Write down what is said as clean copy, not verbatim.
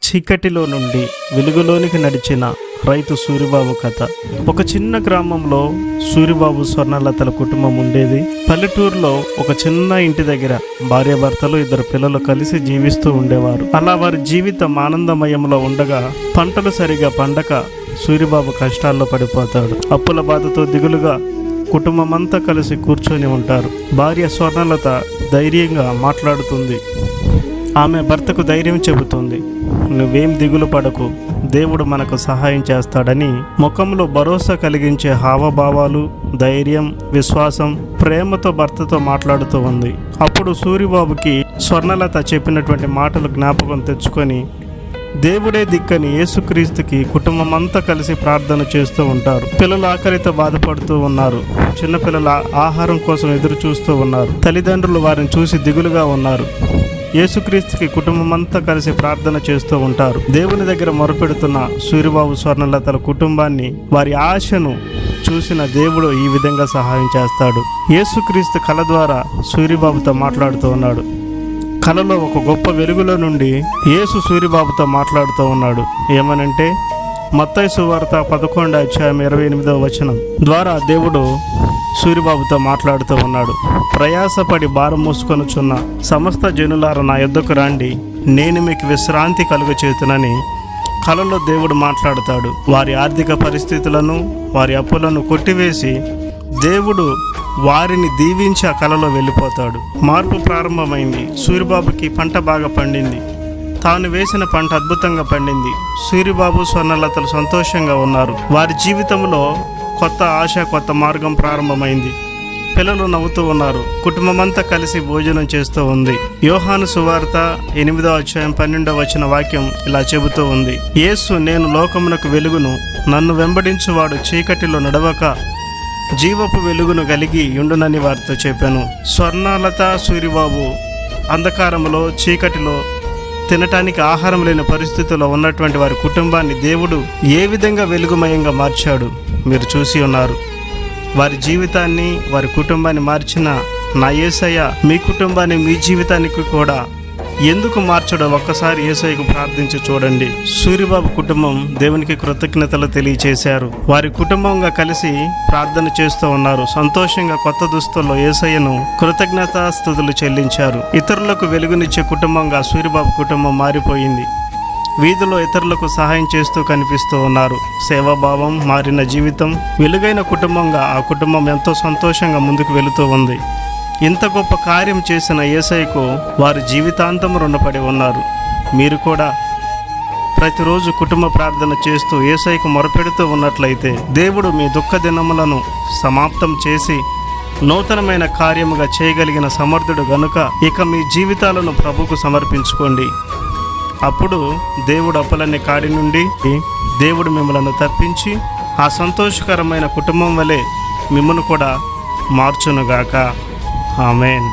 చీకటిలో నుండి వెలుగులోనికి నడిచిన రైతు సూరిబాబు కథ. ఒక చిన్న గ్రామంలో సూరిబాబు స్వర్ణలతల కుటుంబం ఉండేది. పల్లెటూరులో ఒక చిన్న ఇంటి దగ్గర భార్యాభర్తలు 2 పిల్లలు కలిసి జీవిస్తూ ఉండేవారు. అలా వారి జీవితం ఆనందమయంలో ఉండగా పంటలు సరిగా పండక సూరిబాబు కష్టాల్లో పడిపోతాడు. అప్పుల బాధతో దిగులుగా కుటుంబమంతా కలిసి కూర్చొని ఉంటారు. భార్య స్వర్ణలత ధైర్యంగా మాట్లాడుతుంది. ఆమె భర్తకు ధైర్యం చెబుతుంది. నువ్వేం దిగులు పడకు, దేవుడు మనకు సహాయం చేస్తాడని ముఖంలో భరోసా కలిగించే హావభావాలు, ధైర్యం, విశ్వాసం, ప్రేమతో భర్తతో మాట్లాడుతూ ఉంది. అప్పుడు సూరిబాబుకి స్వర్ణలత చెప్పినటువంటి మాటలు జ్ఞాపకం తెచ్చుకొని దేవుడే దిక్కని యేసుక్రీస్తుకి కుటుంబమంతా కలిసి ప్రార్థన చేస్తూ ఉంటారు. పిల్లలు ఆకలితో బాధపడుతూ ఉన్నారు. చిన్నపిల్లల ఆహారం కోసం ఎదురు చూస్తూ ఉన్నారు. తల్లిదండ్రులు వారిని చూసి దిగులుగా ఉన్నారు. యేసుక్రీస్తుకి కుటుంబమంతా కలిసి ప్రార్థన చేస్తూ ఉంటారు. దేవుని దగ్గర మొరపెడుతున్న సూరిబాబు స్వర్ణలతల కుటుంబాన్ని, వారి ఆశను చూసిన దేవుడు ఈ విధంగా సహాయం చేస్తాడు. యేసుక్రీస్తు కళ ద్వారా సూరిబాబుతో మాట్లాడుతూ ఉన్నాడు. కళలో ఒక గొప్ప వెలుగులో నుండి యేసు సూరిబాబుతో మాట్లాడుతూ ఉన్నాడు. ఏమనంటే మత్తయి సువార్త 11:28 ద్వారా దేవుడు సూరిబాబుతో మాట్లాడుతూ ఉన్నాడు. ప్రయాసపడి భారం మోసుకొనుచున్న సమస్త జనులారా నా యొద్దకు రండి, నేను మీకు విశ్రాంతి కలుగచేతునని కలలో దేవుడు మాట్లాడుతాడు. వారి ఆర్థిక పరిస్థితులను, వారి అప్పులను కొట్టివేసి దేవుడు వారిని దీవించి ఆ కలలో వెళ్ళిపోతాడు. మార్పు ప్రారంభమైంది. సూరిబాబుకి పంట బాగా పండింది. తాను వేసిన పంట అద్భుతంగా పండింది. సూరిబాబు స్వర్ణలతలు సంతోషంగా ఉన్నారు. వారి జీవితంలో కొత్త ఆశ, కొత్త మార్గం ప్రారంభమైంది. పిల్లలు నవ్వుతూ ఉన్నారు. కుటుంబమంతా కలిసి భోజనం చేస్తూ ఉంది. యోహాను సువార్త 8:12 వాక్యం ఇలా చెబుతూ ఉంది. యేసు, నేను లోకమునకు వెలుగును, నన్ను వెంబడించువాడు చీకటిలో నడవక జీవపు వెలుగును కలిగి ఉండునని వారితో చెప్పాను. స్వర్ణలత, సూరిబాబు అంధకారంలో, చీకటిలో, తినటానికి ఆహారం లేని పరిస్థితుల్లో ఉన్నటువంటి వారి కుటుంబాన్ని దేవుడు ఏ విధంగా వెలుగుమయంగా మార్చాడు మీరు చూసి ఉన్నారు. వారి జీవితాన్ని, వారి కుటుంబాన్ని మార్చిన నా యేసయ్య మీ కుటుంబాన్ని, మీ జీవితానికి కూడా ఎందుకు మార్చడో ఒక్కసారి యేసయ్యకు ప్రార్థించి చూడండి. సూరిబాబు కుటుంబం దేవునికి కృతజ్ఞతలు తెలియచేశారు. వారి కుటుంబంగా కలిసి ప్రార్థన చేస్తూ ఉన్నారు. సంతోషంగా కొత్త దుస్తుల్లో యేసయ్యను కృతజ్ఞతాస్తుతులు చెల్లించారు. ఇతరులకు వెలుగునిచ్చే కుటుంబంగా సూరిబాబు కుటుంబం మారిపోయింది. వీధిలో ఇతరులకు సహాయం చేస్తూ కనిపిస్తూ ఉన్నారు. సేవాభావం, మారిన జీవితం, వెలుగైన కుటుంబంగా ఆ కుటుంబం ఎంతో సంతోషంగా ముందుకు వెళుతూ ఉంది. ఇంత గొప్ప కార్యం చేసిన యేసయ్యకు వారి జీవితాంతం రుణపడి ఉన్నారు. మీరు కూడా ప్రతిరోజు కుటుంబ ప్రార్థన చేస్తూ యేసయ్యకు మొరపెడుతూ ఉన్నట్లయితే దేవుడు మీ దుఃఖ దినములను సమాప్తం చేసి నూతనమైన కార్యముగా చేయగలిగిన సమర్థుడు గనుక ఇక మీ జీవితాలను ప్రభువుకు సమర్పించుకోండి. అప్పుడు దేవుడు అప్పులన్నీ కాడి నుండి దేవుడు మిమ్మల్ని తప్పించి ఆ సంతోషకరమైన కుటుంబం వలె మిమ్మల్ని కూడా మార్చునుగాక. ఆమేన్.